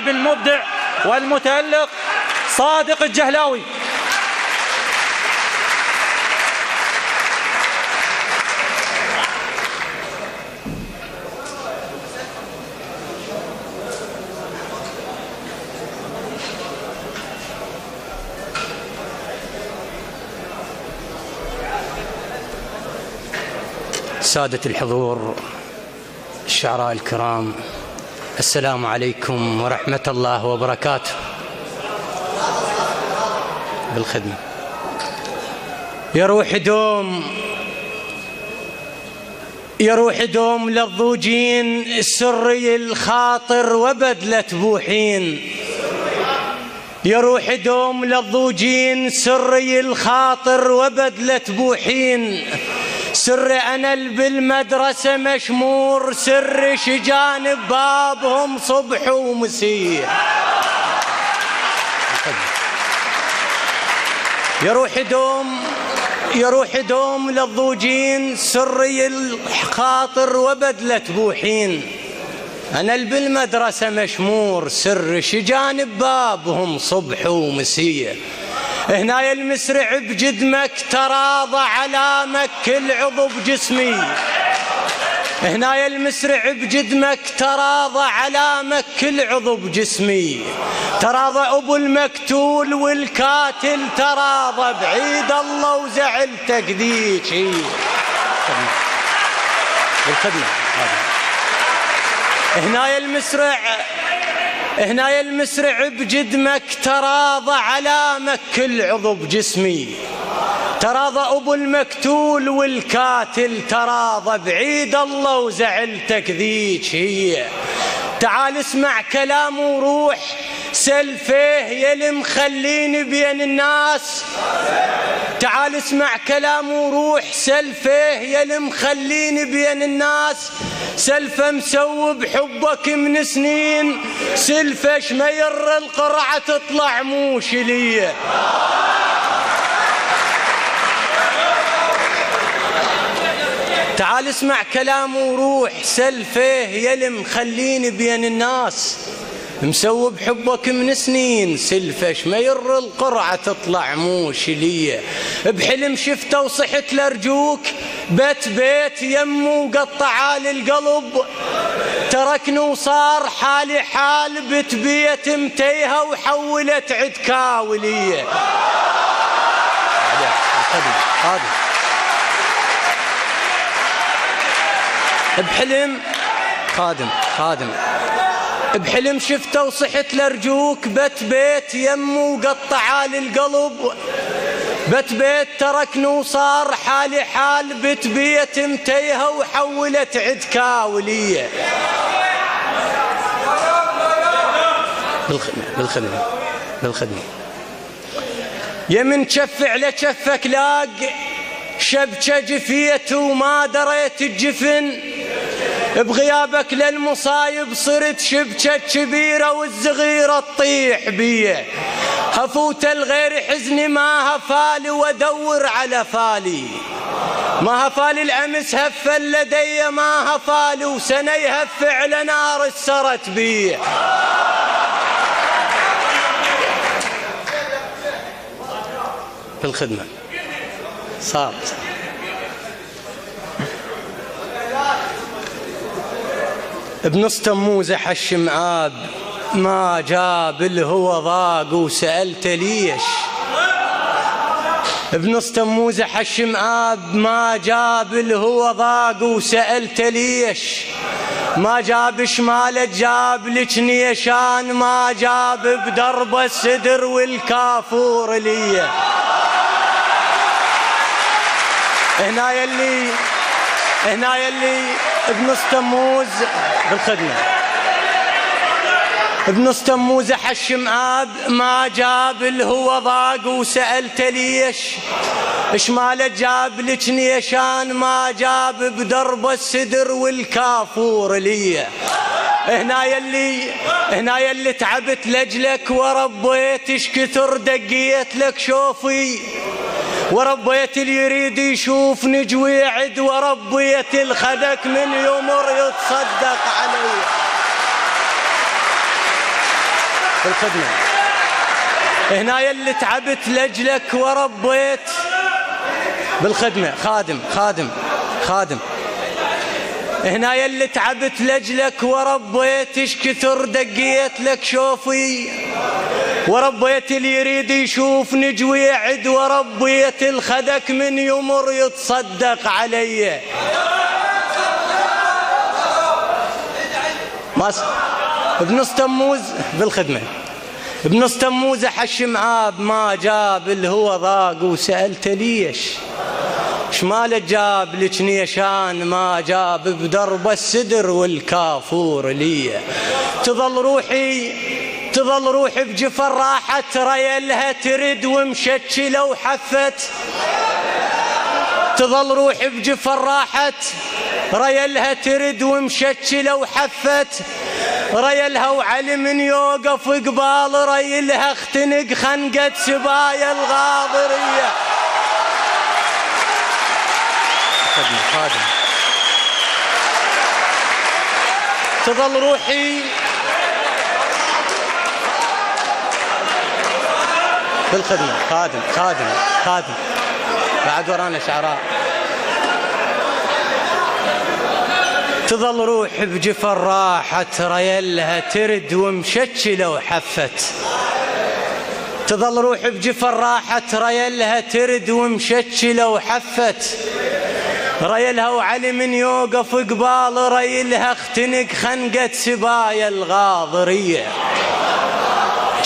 الشاب المبدع والمتألق صادق الجهلاوي. سادة الحضور، الشعراء الكرام، السلام عليكم ورحمة الله وبركاته. بالخدمة. يا روح دوم للضوجين سري الخاطر وبدلة بوحين. يا روح دوم للضوجين سري الخاطر وبدلة بوحين. سر أنا بالمدرسة مشمور، سر شجان ببابهم صبح ومسيح. يا روح دوم للضوجين سري الخاطر وبدلة بوحين. أنا بالمدرسة مشمور، سر شجان ببابهم صبح ومسيح. هنا المسرع بجدمك تراضى على مك العضو بجسمي. هنا المسرع بجدمك تراضى على مك العضو بجسمي. تراضى أبو المكتول والكاتل تراضى بعيد الله وزعلتك ذيك. بالخدمة. هنا المسرع بجدمك تراضى على مك العضو بجسمي. تراضى أبو المكتول والكاتل تراضى بعيد الله وزعلتك ذيك هي. تعال اسمع كلام وروح سلفيه يلي مخليني بين الناس. تعال اسمع كلام وروح سلفيه يلي مخليني بين الناس. سلفه مسوي بحبك من سنين، سلفه شمير القرعة تطلع موش لي. تعال اسمع كلام وروح سلفيه يلي مخليني بين الناس. مسوي بحبك من سنين، سلفه شمير القرعة تطلع موش لي. بحلم شفته وصحت لرجوك بيت يمه وقطع للقلب. تركني وصار حالي حال بيت متيها وحولت عدكاولية. بحلم بحلم شفته وصحت لرجوك بيت يمه وقطع للقلب. بيت تركني وصار حالي حال بيت متيها وحولت عدكاولية. بالخدمة. يمن شفع لشفك لاق شبكة جفيت وما دريت الجفن. بغيابك للمصايب صرت شبكة كبيرة والزغيرة تطيح بيه. هفوت الغير حزني ما هفالي وادور على فالي. ما هفالي الأمس هفل لدي ما هفالي وسنة يهف على نار السرت بيه. بالخدمة. صار بنص تموزة حش معاب ما جاب الهوى ضاق وسألت ليش. بنص تموزة حش معاب ما جاب الهوى ضاق وسألت ليش. ما جاب شمالة جاب لك نيشان، ما جاب بدرب السدر والكافور ليه. هنا يلي بنص تموز. بالخدمة. بنص تموز حش معاب ما جاب الهوى ضاق وسألت ليش. شمالة جاب لك نيشان ما جاب بدرب السدر والكافور ليه. هنا يلي تعبت لجلك وربيت ايش كثر دقيت لك شوفي. وربيت اللي يريد يشوف نجوي عد، وربيت الخدك من يمر يتصدق علي. بالخدمة. هنا يلي تعبت لأجلك وربيت بالخدمة. خادم خادم خادم. هنا يلي تعبت لأجلك وربيت، ايش كثر دقيت لك شوفي، وربيت اللي يريد يشوف نجوي يعد، وربيت الخدك من يمر يتصدق علي. ابن تموز بالخدمة. ابن تموز حش معاب ما جاب الهوى ضاق، وسألت ليش شمال جاب لك نيشان ما جاب بدرب السدر والكافور لي. تظل روحي بجفر راحت، ريلها ترد ومشتشلة وحفت. تظل روحي بجفر راحت، ريلها ترد ومشتشلة وحفت. ريلها وعلي من يوقف قبال ريلها اختنق خنقة سبايا الغاضرية. خادم. تظل روحي بالخدمة. خادم خادم خادم. بعد ورانا شعراء. تظل روحي بجفر راحت، ريلها ترد ومشتشلة وحفت. تظل روحي بجفر راحت، ريلها ترد ومشتشلة وحفت. ريلها وعلي من يوقف قبال ريلها اختنق خنقة سبايا الغاضرية.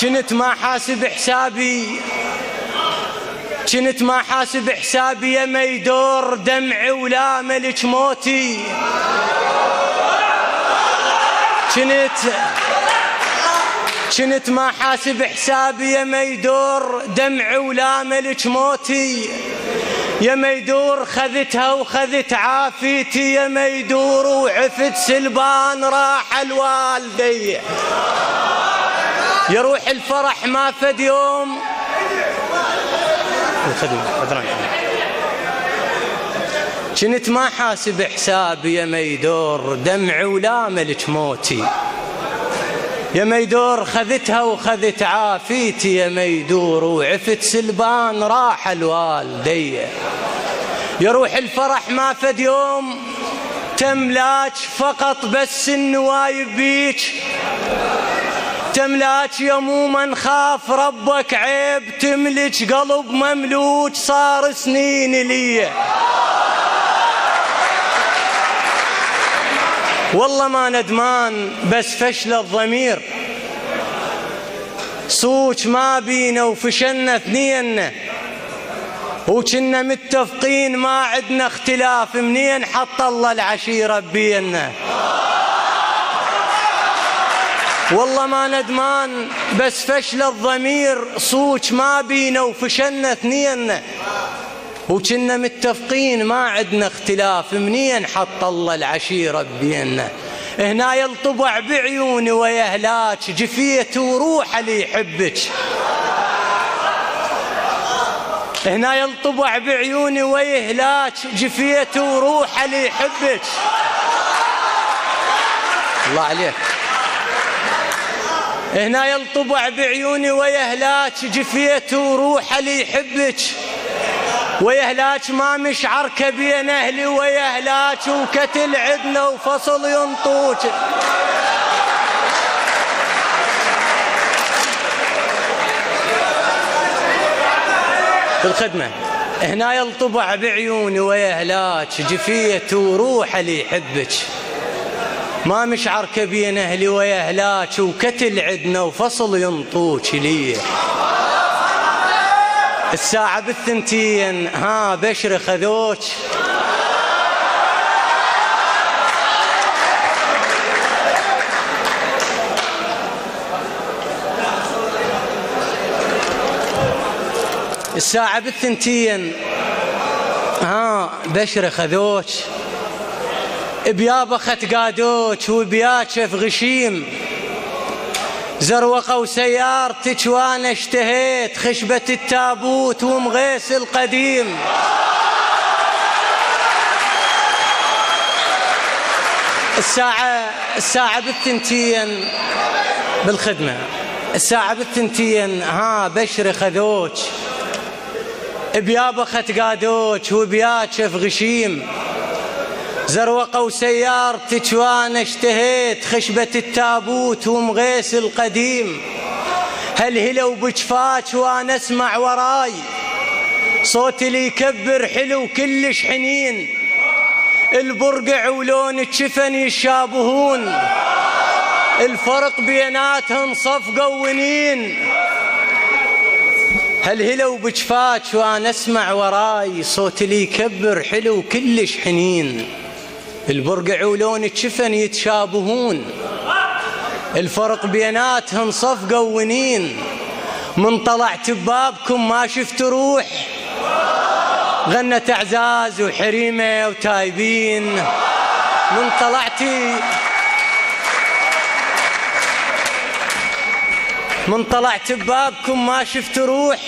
كنت ما حاسب حسابي، كنت ما حاسب حسابي يا ميدور دمعي ولا ملك موتي. كنت ما حاسب حسابي يا ميدور دمعي ولا ملك موتي. يا ميدور خذتها وخذت عافيتي، يا ميدور وعفت سلبان راح الوالدي. يا روح الفرح ما فد يوم. كنت ما حاسب حسابي يا ميدور دمعي ولا ملك موتي. يا ميدور خذتها وخذت عافيتي، يا ميدور وعفت سلبان راح الوالدي. يا روح الفرح ما فد يوم تملاك فقط بس النوايب بيك. تملاك يا مو من خاف ربك عيب، تملك قلب مملوك صار سنين لي. والله ما ندمان بس فشل الضمير، صوت ما بينا وفشلنا اثنين، وكنا متفقين ما عدنا اختلاف، منين حط الله العشيرة بينا. والله ما ندمان بس فشل الضمير، صوت ما بينا وفشلنا اثنين، وكنا متفقين ما عدنا اختلاف، منين حط الله العشيرة بينا. هنا يلطبع بعيوني ويهلاك، جفيت وروح اللي يحبك. هنا يلطبع بعيوني ويهلاك، جفيت وروح اللي يحبك. الله عليك. هنا يلطبع بعيوني ويهلاك، جفيت وروح اللي يحبك. ويهلاك ما مشعرك بين أهلي، ويهلاك وكتل عدنا وفصل ينطوك. بالخدمة. هنا يلطبع بعيوني ويهلاك، جفيت وروح اللي يحبك. ما مشعرك بين أهلي ويهلاك وكتل عدنا وفصل ينطوك لي. الساعة بالثنتين ها بشر خذوك. الساعة بالثنتين ها بشر خذوك. بيابا خت قادوك وبياك في غشيم، زروقة وسيارتك وانا اشتهيت خشبة التابوت ومغيس القديم. الساعة بالثنتين بالخدمة. الساعة بالثنتين بشر خذوج بيابا ختقادوج وبيات شف غشيم زروقة وسيارتك وانا اشتهيت خشبة التابوت ومغيس القديم هلهلة وبجفاك وانا اسمع وراي صوتي اللي يكبر حلو كلش حنين البرقع ولون الشفن يشابهون الفرق بيناتهم صفقة ونين هلهلة وبجفاك وانا اسمع وراي صوتي اللي يكبر حلو كلش حنين البرقع ولون الشفن يتشابهون الفرق بيناتهم صفقة ونين من طلعت ببابكم ما شفت روح غنت اعزاز وحريمه وتايبين من طلعت ببابكم ما شفت روح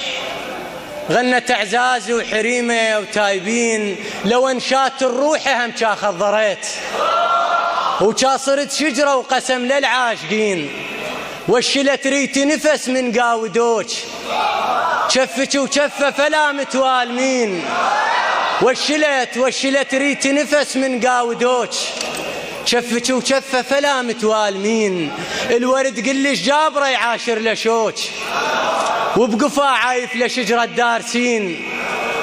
غنت اعزاز وحريمه وتايبين لو انشات الروح هم كا خضريت وكا صرت شجره وقسم للعاشقين وشلت ريت نفس من قاودوج شفك وشفه فلا متوالمين وشلت ريت نفس من قاودوج شفك وشفه فلا متوالمين الورد قلش جابره يعاشر لشوج وبقفا عايف لشجره دارسين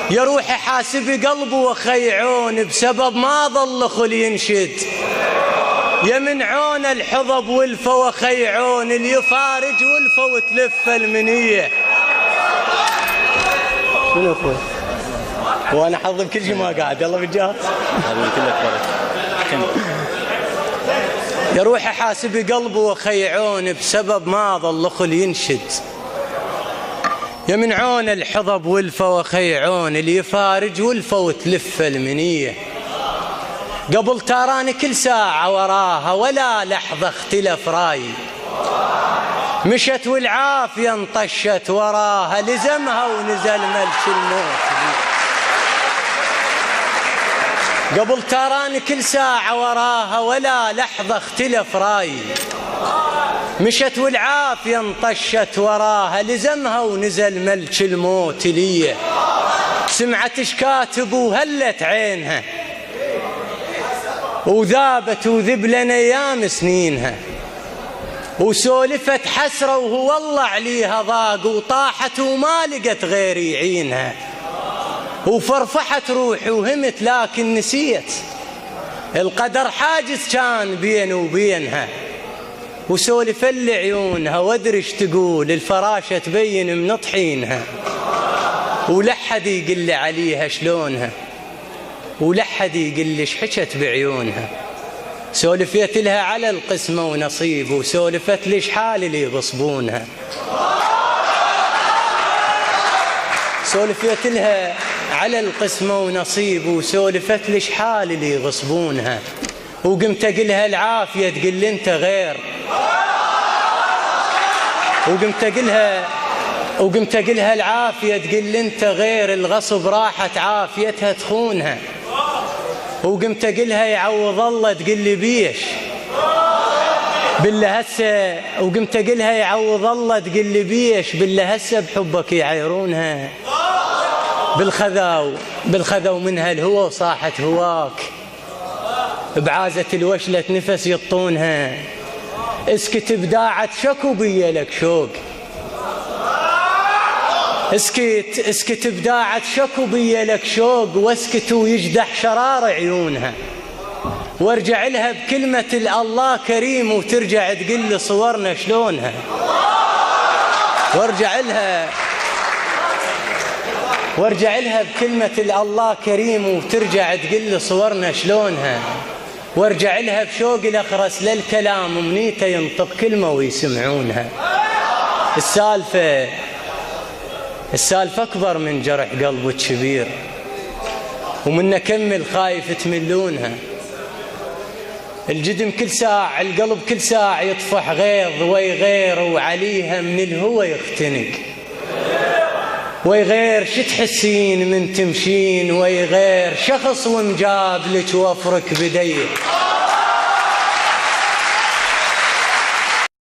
يا روحي حاسبي قلبه وخيعون بسبب ما ظل خل ينشد يا من عون الحضب والفا وخيعون اللي يفارج والفا وتلف المنيه. شنو اخوي؟ وانا حظي بكل شيء ما قاعد يلا بالجهاز حبيبي كلك بركه. يا روحي حاسبي قلبه وخيعون بسبب ما ظل خل ينشد يا من عون الحضب والفا وخيعون اللي يفارج والفا وتلف المنيه. قبل تراني كل ساعة وراها ولا لحظة اختلف رايي مشت والعافية انطشت وراها لزمها ونزل ملك الموت. قبل تراني كل ساعة وراها ولا لحظة اختلف رايي مشت والعافية انطشت وراها لزمها ونزل ملك الموت ليه. سمعت اش كاتب وهلت عينها وذابت وذبلن ايام سنينها وسولفت حسره وهو والله عليها ضاق وطاحت وما لقت غير يعينها وفرفحت روحي وهمت لكن نسيت القدر حاجز كان بيني وبينها وسولف اللي عيونها وادري اش تقول الفراشه تبين من طحينها ولحد يقل عليها شلونها ولحد يقل ايش حكت بعيونها. سولفت لها على القسمه ونصيب وسولفت ليش حال اللي يغصبونها سولفت لها على القسمه ونصيب وسولفت ليش حال اللي يغصبونها وقمت اقلها العافيه تقل انت غير وقمت اقلها العافيه تقل انت غير الغصب راحت عافيتها تخونها وقمت اقلها يعوض الله تقل لي بيش بالله هسه وقمت اقلها يعوض الله تقل لي بيش بالله هسه بحبك يعيرونها بالخذو منها الهوى وصاحت هواك بعازة الوشلة نفس يطونها اسكت بداعة شكو بيا لك شوق اسكت بداعة شكو بيا لك شوق واسكت ويجدح شرار عيونها وارجع لها بكلمة الله كريم وترجع تقل صورنا شلونها وارجع لها بكلمة الله كريم وترجع تقل صورنا شلونها وارجع لها بشوق الأخرس للكلام ومنيته ينطق كلمة ويسمعونها. السالفة أكبر من جرح قلب كبير ومن أكمل خايف تملونها. الجدم كل ساعة القلب كل ساعة يطفح غيظ ويغير وعليها من الهوى يختنق ويغير شتحسين من تمشين ويغير شخص ومجاب لك وفرك بديه